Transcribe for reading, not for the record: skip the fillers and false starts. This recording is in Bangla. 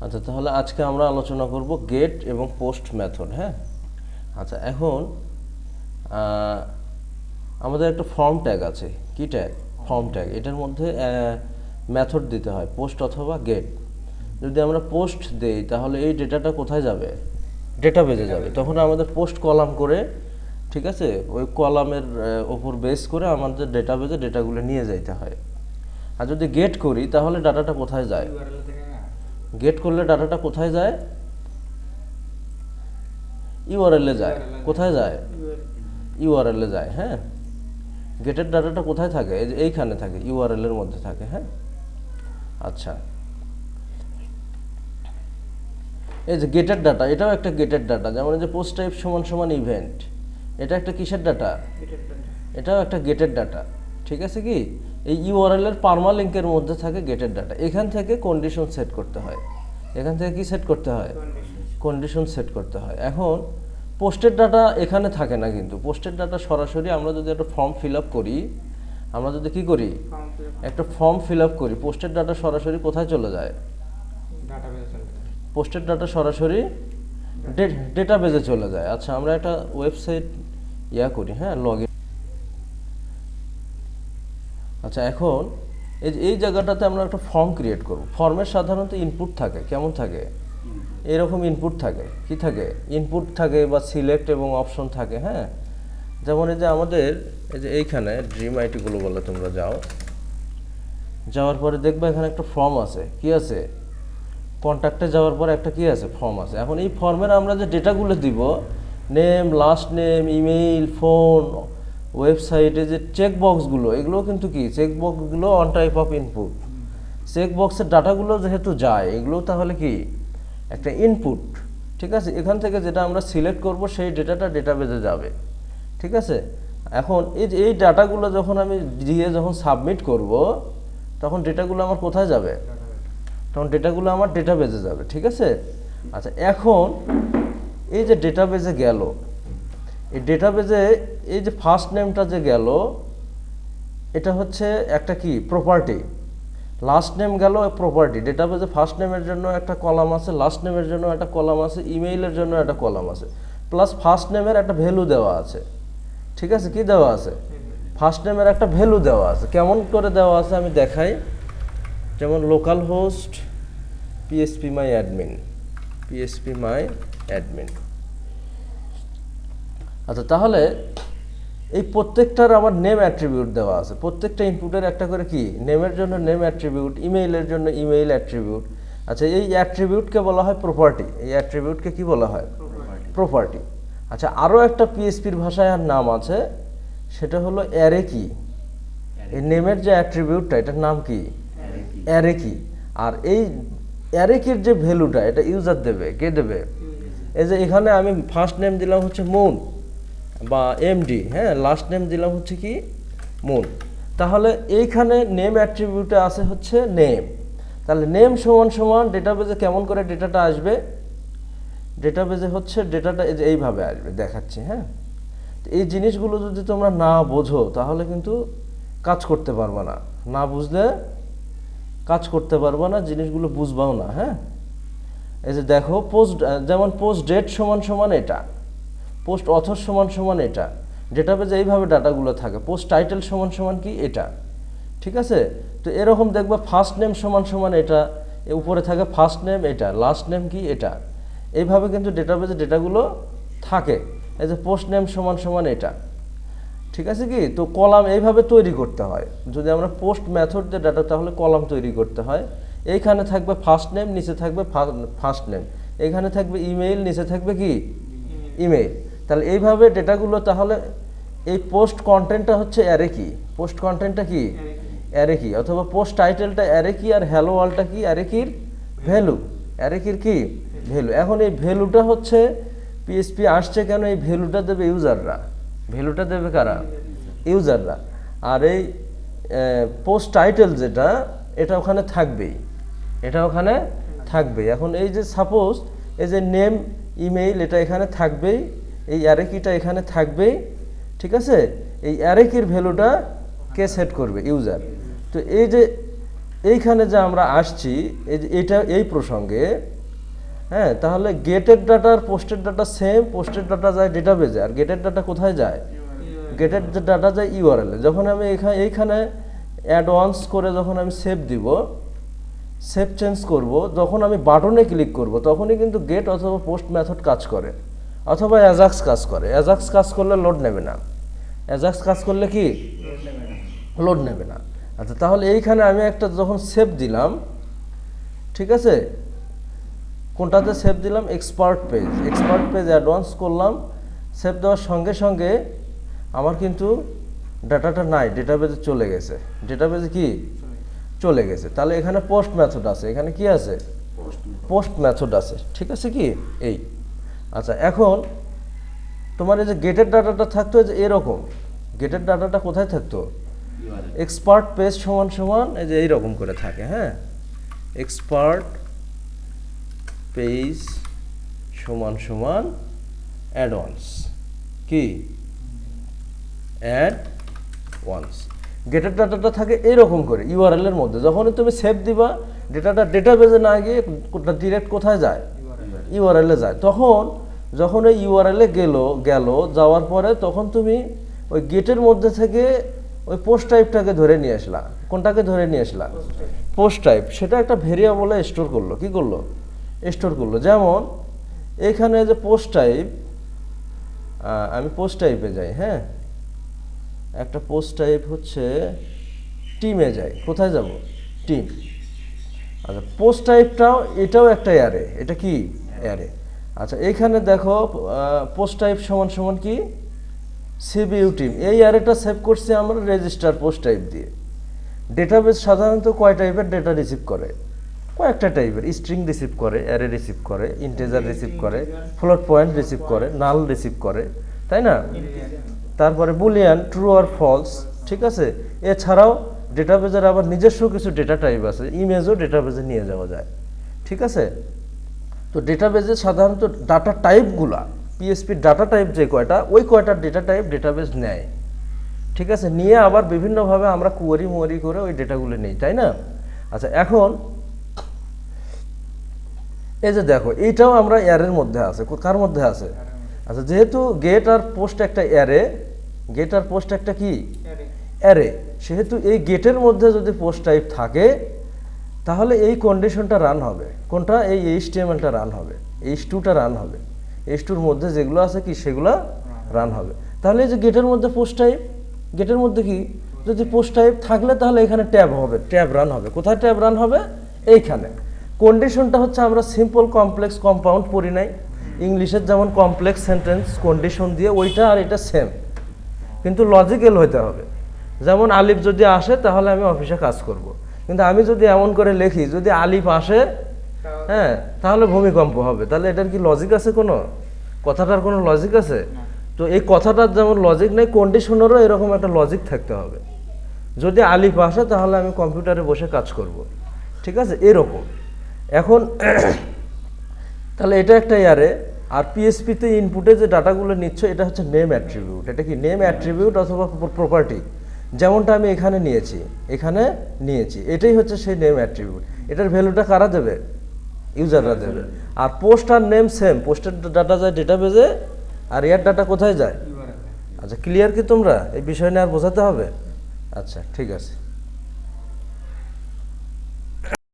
আচ্ছা, তাহলে আজকে আমরা আলোচনা করব গেট এবং পোস্ট মেথড। হ্যাঁ, আচ্ছা, এখন আমাদের একটা ফর্ম ট্যাগ আছে। কি ট্যাগ? Form tag. এটার মধ্যে মেথড দিতে হয়, পোস্ট অথবা গেট। যদি আমরা পোস্ট দেই তাহলে এই ডেটাটা কোথায় যাবে? ডেটাবেজে যাবে। তখন আমাদের পোস্ট কলাম করে, ঠিক আছে, ওই কলামের ওপর বেস করে আমাদের ডেটাবেজে ডেটাগুলো নিয়ে যাইতে হয়। আর যদি গেট করি তাহলে ডাটাটা কোথায় যায়? গেট করলে ডাটাটা কোথায় যায়? ইউআরএলে যায়। কোথায় যায়? ইউআরএলে যায়। হ্যাঁ, গেটের ডাটাটা কোথায় থাকে? এই যে এইখানে থাকে, ইউআরএল এর মধ্যে থাকে। হ্যাঁ, আচ্ছা, এই যে গেটের ডাটা, এটাও একটা গেটের ডাটা। যেমন এই যে পোস্ট টাইপ সমান সমান ইভেন্ট, এটা একটা কিসের ডাটা? এটাও একটা গেটের ডাটা। ঠিক আছে, কি এই ইউআরএল এর পারমালিঙ্কের মধ্যে থাকে গেটের ডাটা। এখান থেকে কন্ডিশন সেট করতে হয়। এখান থেকে কি সেট করতে হয়? কন্ডিশন সেট করতে হয়। এখন পোস্টের ডাটা এখানে থাকে না, কিন্তু পোস্টের ডাটা সরাসরি আমরা যদি একটা ফর্ম ফিল আপ করি, আমরা যদি কি করি, একটা ফর্ম ফিল আপ করি, পোস্টের ডাটা সরাসরি কোথায় চলে যায়? পোস্টের ডাটা সরাসরি ডেটাবেজে চলে যায়। আচ্ছা, আমরা একটা ওয়েবসাইট করি, হ্যাঁ, লগ ইন। আচ্ছা, এখন এই জায়গাটাতে আমরা একটা ফর্ম ক্রিয়েট করব। ফর্মের সাধারণত ইনপুট থাকে। কেমন থাকে? এরকম ইনপুট থাকে। কি থাকে? ইনপুট থাকে বা সিলেক্ট এবং অপশন থাকে। হ্যাঁ, যেমন এই যে আমাদের এই যে এইখানে ড্রিম আইটিগুলো বলে তোমরা যাওয়ার পরে দেখবে এখানে একটা ফর্ম আছে। কি আছে? কন্ট্যাক্টে যাওয়ার পরে একটা কি আছে? ফর্ম আছে। এখন এই ফর্মের আমরা যে ডেটাগুলো দিব, name, last name, email, phone, ওয়েবসাইটে যে চেক বক্সগুলো, এগুলো কিন্তু কি চেক বক্সগুলো on type of input. Check বক্সের ডাটাগুলো যেহেতু যায়, এগুলো তাহলে কি একটা ইনপুট। ঠিক আছে, এখান থেকে যেটা আমরা সিলেক্ট করব সেই ডেটাটা ডেটাবেজে যাবে। ঠিক আছে, এখন এই ডাটাগুলো যখন আমি দিয়ে যখন সাবমিট করব, তখন ডেটাগুলো আমার কোথায় যাবে? তখন ডেটাগুলো আমার ডেটাবেজে যাবে। ঠিক আছে, আচ্ছা, এখন এই যে ডেটাবেজে গেল, এই ডেটাবেজে এই যে ফার্স্ট নেমটা যে গেল, এটা হচ্ছে একটা কি প্রপার্টি। লাস্ট নেম গেল প্রপার্টি। ডেটাবেজে ফার্স্ট নেমের জন্য একটা কলাম আছে, লাস্ট নেমের জন্য একটা কলাম আছে, ইমেইলের জন্য একটা কলাম আছে, প্লাস ফার্স্ট নেমের একটা ভ্যালু দেওয়া আছে। ঠিক আছে, কি দেওয়া আছে? ফার্স্ট নেমের একটা ভ্যালু দেওয়া আছে। কেমন করে দেওয়া আছে আমি দেখাই। যেমন লোকাল হোস্ট PHP মাই অ্যাডমিন, PHP মাই অ্যাডমিন। আচ্ছা, তাহলে এই প্রত্যেকটার আবার নেম অ্যাট্রিবিউট দেওয়া আছে। প্রত্যেকটা ইনপুটের একটা করে কি নেমের জন্য নেম অ্যাট্রিবিউট, ইমেইলের জন্য ইমেইল অ্যাট্রিবিউট। আচ্ছা, এই অ্যাট্রিবিউটকে বলা হয় প্রপার্টি। এই অ্যাট্রিবিউটকে কি বলা হয়? প্রপার্টি। আচ্ছা, আরও একটা PHPর ভাষায় আর নাম আছে, সেটা হলো অ্যারে কি। এই নেমের যে অ্যাট্রিবিউটটা, এটার নাম কি? অ্যারে কি। আর এই অ্যারে কির যে ভ্যালুটা, এটা ইউজার দেবে। কে দেবে? এই যে এখানে আমি ফার্স্ট নেম দিলাম হচ্ছে মুন বা MD, হ্যাঁ, লাস্ট নেম দিলাম হচ্ছে কি মুন। তাহলে এইখানে নেম অ্যাট্রিবিউটে আছে হচ্ছে নেম। তাহলে নেম সমান সমান ডেটাবেজে কেমন করে ডেটাটা আসবে? ডেটাবেজে হচ্ছে ডেটাটা এইভাবে আসবে, দেখাচ্ছি। হ্যাঁ, এই জিনিসগুলো যদি তোমরা না বোঝো তাহলে কিন্তু কাজ করতে পারবে না। না বুঝলে কাজ করতে পারবে না, জিনিসগুলো বুঝবাও না। হ্যাঁ, এই যে দেখো, পোস্ট, যেমন পোস্ট ডেট সমান সমান এটা, পোস্ট অথর সমান সমান এটা। ডেটাবেজে এইভাবে ডাটাগুলো থাকে। পোস্ট টাইটেল সমান সমান কি এটা। ঠিক আছে, তো এরকম দেখবা ফার্স্ট নেম সমান সমান এটা, উপরে থাকে ফার্স্ট নেম এটা, লাস্ট নেম কি এটা। এইভাবে কিন্তু ডেটাবেজে ডেটাগুলো থাকে। এই যে পোস্ট নেম সমান সমান এটা। ঠিক আছে, কি তো কলাম এইভাবে তৈরি করতে হয়। যদি আমরা পোস্ট মেথড দিয়ে ডাটা, তাহলে কলাম তৈরি করতে হয়। এইখানে থাকবে ফার্স্ট নেম, নিচে থাকবে ফার্স্ট নেম, এইখানে থাকবে ইমেইল, নিচে থাকবে কি ইমেইল। তাহলে এইভাবে ডেটাগুলো, তাহলে এই পোস্ট কন্টেন্টটা হচ্ছে অ্যারে কি। পোস্ট কন্টেন্টটা কি অ্যারে কি, অথবা পোস্ট টাইটেলটা অ্যারে কি, আর হ্যালো ওয়ার্ল্ডটা কি অ্যারে কির ভ্যালু। অ্যারে কির কি ভ্যালু। এখন এই ভ্যালুটা হচ্ছে PHP আসছে কেন? এই ভ্যালুটা দেবে ইউজাররা। ভ্যালুটা দেবে কারা? ইউজাররা। আর এই পোস্ট টাইটেল যেটা, এটা ওখানে থাকবেই, এটা ওখানে থাকবেই। এখন এই যে সাপোজ এই যে নেম, ইমেইল, এটা এখানে থাকবেই, এই অ্যারে কিটা এখানে থাকবেই। ঠিক আছে, এই অ্যারে কির ভ্যালুটা কে সেট করবে? ইউজার। তো এই যে এইখানে যে আমরা আসছি এটা এই প্রসঙ্গে, হ্যাঁ, তাহলে গেটের ডাটা আর পোস্টের ডাটা সেম। পোস্টের ডাটা যায় ডেটাবেজে, আর গেটের ডাটা কোথায় যায়? গেটের ডাটা যায় ইউআরএল এ। যখন আমি এইখানে অ্যাডভান্স করে যখন আমি সেভ দিব, সেভ চেঞ্জ করব, যখন আমি বাটনে ক্লিক করব তখনই কিন্তু গেট অথবা পোস্ট মেথড কাজ করে, অথবা অ্যাজাক্স কাজ করে। অ্যাজাক্স কাজ করলে লোড নেবে না। অ্যাজাক্স কাজ করলে কি লোড নেবে না। আচ্ছা, তাহলে এইখানে আমি একটা যখন সেভ দিলাম, ঠিক আছে, কোনটাতে সেভ দিলাম? Expert page. Expert page advance করলাম, সেভ দেওয়ার সঙ্গে সঙ্গে আমার কিন্তু ডাটাটা নাই, ডেটাবেজে চলে গেছে। ডেটাবেজে কি চলে গেছে। তাহলে এখানে পোস্ট মেথড আছে, এখানে কি আছে? পোস্ট মেথড আছে, ঠিক আছে কি এই। আচ্ছা, এখন তোমার এই যে গেটের ডাটাটা থাকতো যে এরকম, গেটের ডাটাটা কোথায় থাকতো? এক্সপার্ট পেজ সমান সমান এই যে এইরকম করে থাকে, হ্যাঁ, এক্সপার্ট পেজ সমান সমান অ্যাডভান্স কি অ্যাডভান্স। গেটের ডাটাটা থাকে এইরকম করে ইউআরএল এর মধ্যে। যখনই তুমি সেভ দিবা, ডেটাটা ডেটাবেজে না গিয়ে ডিরেক্ট কোথায় যায়? ইউআরএল এ যায়। তখন যখন ওই ইউআরএল এ গেল যাওয়ার পরে তখন তুমি ওই গেটের মধ্যে থেকে ওই পোস্ট টাইপটাকে ধরে নিয়ে আসলা। কোনটাকে ধরে নিয়ে আসলা? Post type. সেটা একটা ভেরিয়েবলে স্টোর করলো। কি করলো? স্টোর করলো। যেমন এইখানে যে পোস্ট টাইপ, আমি পোস্ট টাইপে যাই, হ্যাঁ, একটা পোস্ট টাইপ হচ্ছে টিমে যাই। কোথায় যাব? টিম। আচ্ছা, পোস্ট টাইপটাও এটাও একটা অ্যারে। এটা কি অ্যারে? আচ্ছা, এইখানে দেখো পোস্ট টাইপ সমান সমান কি সিবিইউ টিম। এই অ্যারেটা সেভ করছি আমরা রেজিস্টার পোস্ট টাইপ দিয়ে। ডেটাবেস সাধারণত কয় টাইপের ডেটা রিসিভ করে? কয়েকটা টাইপের। স্ট্রিং রিসিভ করে, অ্যারে রিসিভ করে, ইন্টিজার রিসিভ করে, ফ্লোট পয়েন্ট রিসিভ করে, নাল রিসিভ করে, তাই না? তারপরে বুলিয়ান, ট্রু আর ফলস, ঠিক আছে। এছাড়াও ডেটাবেজের আবার নিজস্ব কিছু ডেটা টাইপ আছে, ইমেজও ডেটাবেজে নিয়ে যাওয়া যায়, ঠিক আছে। তো ডেটাবেজে সাধারণত ডাটা টাইপগুলা, পিএসপি ডাটা টাইপ যে কয়টা, ওই কয়টা ডেটা টাইপ ডেটাবেজ নেয়, ঠিক আছে। নিয়ে আবার বিভিন্নভাবে আমরা কুয়ারি করে ওই ডেটাগুলো নিই, তাই না? আচ্ছা, এখন এই যে দেখো, এইটাও আমরা অ্যারের মধ্যে আছে। কার মধ্যে আছে? আচ্ছা, যেহেতু গেট আর পোস্ট একটা অ্যারে, গেট আর পোস্ট একটা কি অ্যারে, সেহেতু এই গেটের মধ্যে যদি পোস্ট টাইপ থাকে তাহলে এই কন্ডিশনটা রান হবে। কোনটা? এই HTML-টা রান হবে, H2টা রান হবে। H2-র মধ্যে যেগুলো আছে কি সেগুলো রান হবে। তাহলে এই যে গেটের মধ্যে পোস্ট টাইপ, গেটের মধ্যে কি যদি পোস্ট টাইপ থাকলে তাহলে এখানে ট্যাব হবে, ট্যাব রান হবে। কোথায় ট্যাব রান হবে? এইখানে। কন্ডিশনটা হচ্ছে আমরা সিম্পল কমপ্লেক্স কম্পাউন্ড পড়ি নাই ইংলিশের, যেমন কমপ্লেক্স সেন্টেন্স কন্ডিশন দিয়ে, ওইটা আর এটা সেম, কিন্তু লজিক্যাল হইতে হবে। যেমন আলিফ যদি আসে তাহলে আমি অফিসে কাজ করব, কিন্তু আমি যদি এমন করে লিখি যদি আলিফ আসে, হ্যাঁ, তাহলে ভূমিকম্প হবে। তাহলে এটার কি লজিক আছে? কোনো কথাটার কোনো লজিক আছে? তো এই কথাটার যেমন লজিক নেই, কন্ডিশনেরও এরকম একটা লজিক থাকতে হবে। যদি আলিফ আসে তাহলে আমি কম্পিউটারে বসে কাজ করব, ঠিক আছে, এরকম। এখন তাহলে এটা একটা অ্যারে। আর পিএসপিতে ইনপুটে যে ডাটাগুলো নিচ্ছ এটা হচ্ছে নেম অ্যাট্রিবিউট। এটা কি নেম অ্যাট্রিবিউট অথবা প্রপার্টি, যেমনটা আমি এখানে নিয়েছি, এটাই হচ্ছে সেই নেম অ্যাট্রিবিউট। এটার ভ্যালুটা কারা দেবে? ইউজাররা দেবে। আর পোস্ট আর নেম সেম। পোস্টের ডাটা যায় ডেটাবেজে, আর এর ডাটা কোথায় যায়? আচ্ছা, ক্লিয়ার কি তোমরা? এই বিষয় নিয়ে আর বোঝাতে হবে? আচ্ছা, ঠিক আছে।